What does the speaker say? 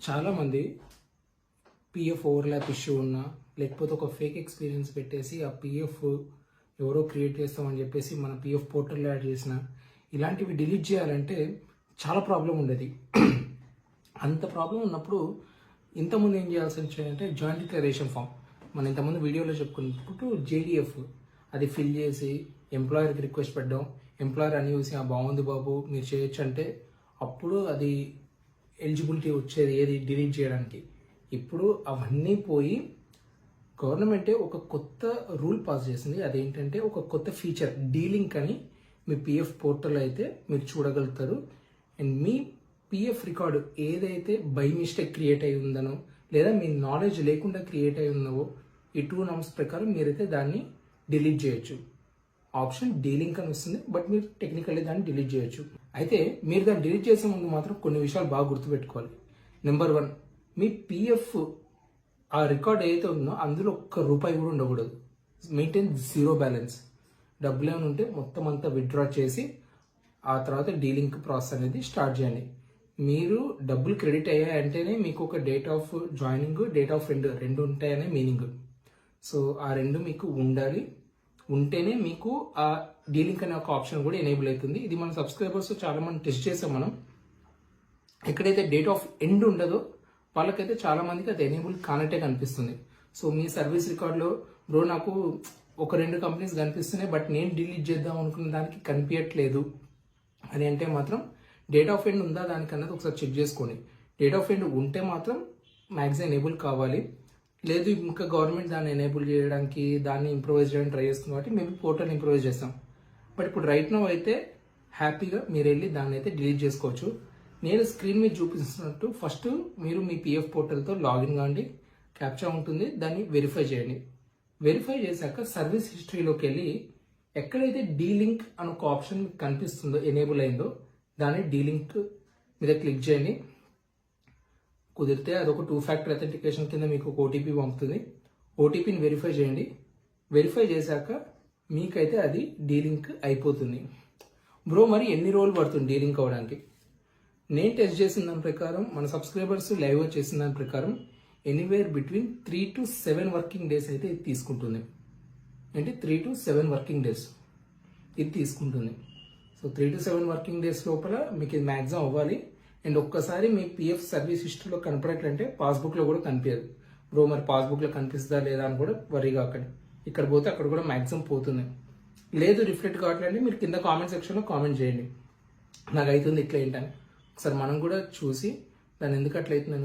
చాలామంది PF overlap issue ఉన్నా లేకపోతే ఒక ఫేక్ ఎక్స్పీరియన్స్ పెట్టేసి ఆ పిఎఫ్ ఎవరో క్రియేట్ చేస్తామని చెప్పేసి మన పిఎఫ్ పోర్టల్లో యాడ్ చేసిన ఇలాంటివి డిలీట్ చేయాలంటే చాలా ప్రాబ్లం ఉండేది. అంత ప్రాబ్లం ఉన్నప్పుడు ఇంతకుముందు ఏం చేయాల్సి వచ్చాయంటే జాయింట్ డిక్లరేషన్ ఫామ్ మనం ఇంతకుముందు వీడియోలో చెప్పుకున్నప్పుడు జేడిఎఫ్ అది ఫిల్ చేసి ఎంప్లాయర్కి రిక్వెస్ట్ పెట్టడం, ఎంప్లాయర్ అని చూసి బాగుంది బాబు మీరు చేయొచ్చు అంటే అప్పుడు అది ఎలిజిబిలిటీ వచ్చేది ఏది డిలీట్ చేయడానికి. ఇప్పుడు అవన్నీ పోయి గవర్నమెంటే ఒక కొత్త రూల్ పాస్ చేసింది. అదేంటంటే ఒక కొత్త ఫీచర్ డీలింక్ అని మీ పిఎఫ్ పోర్టల్ అయితే మీరు చూడగలుగుతారు. అండ్ మీ పిఎఫ్ రికార్డు ఏదైతే బై మిస్టేక్ క్రియేట్ అయి ఉందనో లేదా మీ నాలెడ్జ్ లేకుండా క్రియేట్ అయి ఉన్నవో ఈ 2 నామ్స్ ప్రకారం మీరైతే దాన్ని డిలీట్ చేయొచ్చు. ఆప్షన్ డీలింక్ అని వస్తుంది, బట్ మీరు టెక్నికల్లీ దాన్ని డిలీట్ చేయొచ్చు. అయితే మీరు దాన్ని డిలీట్ చేసే ముందు మాత్రం కొన్ని విషయాలు బాగా గుర్తుపెట్టుకోవాలి. నెంబర్ 1, మీ పిఎఫ్ ఆ రికార్డ్ ఏదైతే ఉందో అందులో ₹1 కూడా ఉండకూడదు. Maintain 0 balance. డబ్బులు ఏమైనా ఉంటే మొత్తం అంతా విత్డ్రా చేసి ఆ తర్వాత డీలింక్ ప్రాసెస్ అనేది స్టార్ట్ చేయండి. మీరు డబ్బులు క్రెడిట్ అయ్యాయంటేనే మీకు ఒక date of joining, date of end రెండు ఉంటాయనే మీనింగ్. సో ఆ రెండు మీకు ఉండాలి. ఉంటేనే మీకు ఆ డీలింక్ అనే ఒక ఆప్షన్ కూడా ఎనేబుల్ అవుతుంది. ఇది మన సబ్స్క్రైబర్స్ చాలా మంది టెస్ట్ చేసాం మనం. ఎక్కడైతే డేట్ ఆఫ్ ఎండ్ ఉండదో వాళ్ళకైతే చాలా మందికి అది ఎనేబుల్ కానట్టే కనిపిస్తుంది. సో మీ సర్వీస్ రికార్డులో బ్రో నాకు 1-2 కంపెనీస్ కనిపిస్తున్నాయి, బట్ నేను డిలీట్ చేద్దాం అనుకున్న దానికి కనిపించట్లేదు అని అంటే మాత్రం డేట్ ఆఫ్ ఎండ్ ఉందా దానికన్నది ఒకసారి చెక్ చేసుకోండి. డేట్ ఆఫ్ ఎండ్ ఉంటే మాత్రం మ్యాక్సిమం ఎనేబుల్ కావాలి. లేదు ఇంకా గవర్నమెంట్ దాన్ని ఎనేబుల్ చేయడానికి దాన్ని ఇంప్రూవైజ్ చేయడానికి ట్రై చేస్తుంది కాబట్టి మేము పోర్టల్ ఇంప్రూవైజ్ చేస్తాం. బట్ ఇప్పుడు రైట్ నౌ అయితే హ్యాపీగా మీరు వెళ్ళి దాన్ని అయితే డిలీట్ చేసుకోవచ్చు. నేను స్క్రీన్ మీద చూపిస్తున్నట్టు ఫస్ట్ మీరు మీ పిఎఫ్ పోర్టల్తో లాగిన్ కాండి. క్యాప్చా ఉంటుంది, దాన్ని వెరిఫై చేయండి. వెరిఫై చేశాక సర్వీస్ హిస్టరీలోకి వెళ్ళి ఎక్కడైతే డీలింక్ అని ఒక ఆప్షన్ కనిపిస్తుందో ఎనేబుల్ అయిందో దాన్ని డీలింక్ మీద క్లిక్ చేయండి. కుదిరితే అదొక 2 ఫ్యాక్టర్ అథెంటికేషన్ కింద మీకు ఒక ఓటీపీ పంపుతుంది. ఓటీపీని వెరిఫై చేయండి. వెరిఫై చేశాక మీకైతే అది డీలింక్ అయిపోతుంది. బ్రో మరి ఎన్ని రోజులు పడుతుంది డీలింక్ అవ్వడానికి? నేను టెస్ట్ చేసిన దాని ప్రకారం, మన సబ్స్క్రైబర్స్ లైవ్ చేసిన దాని ప్రకారం anywhere between 3 to 7 working days అయితే ఇది తీసుకుంటుంది. అంటే 3 to 7 వర్కింగ్ డేస్ ఇది తీసుకుంటుంది. సో 3 to 7 వర్కింగ్ డేస్ లోపల మీకు ఇది మ్యాక్సిమం అవ్వాలి. అండ్ ఒక్కసారి మీ పిఎఫ్ సర్వీస్ హిస్టరీలో కనపడట్లంటే పాస్బుక్లో కూడా కనిపించదు. బ్రో మరి పాస్బుక్లో కనిపిస్తుందా లేదా అని కూడా వరీ కాకండి. ఇక్కడ పోతే అక్కడ కూడా మ్యాక్సిమం పోతుంది. లేదు రిఫ్లెక్ట్ కావట్లేదు మీరు కింద కామెంట్ సెక్షన్లో కామెంట్ చేయండి, నాకు అవుతుంది ఇట్లా ఏంటని. ఒకసారి మనం కూడా చూసి దాన్ని ఎందుకు అట్లా అవుతుంది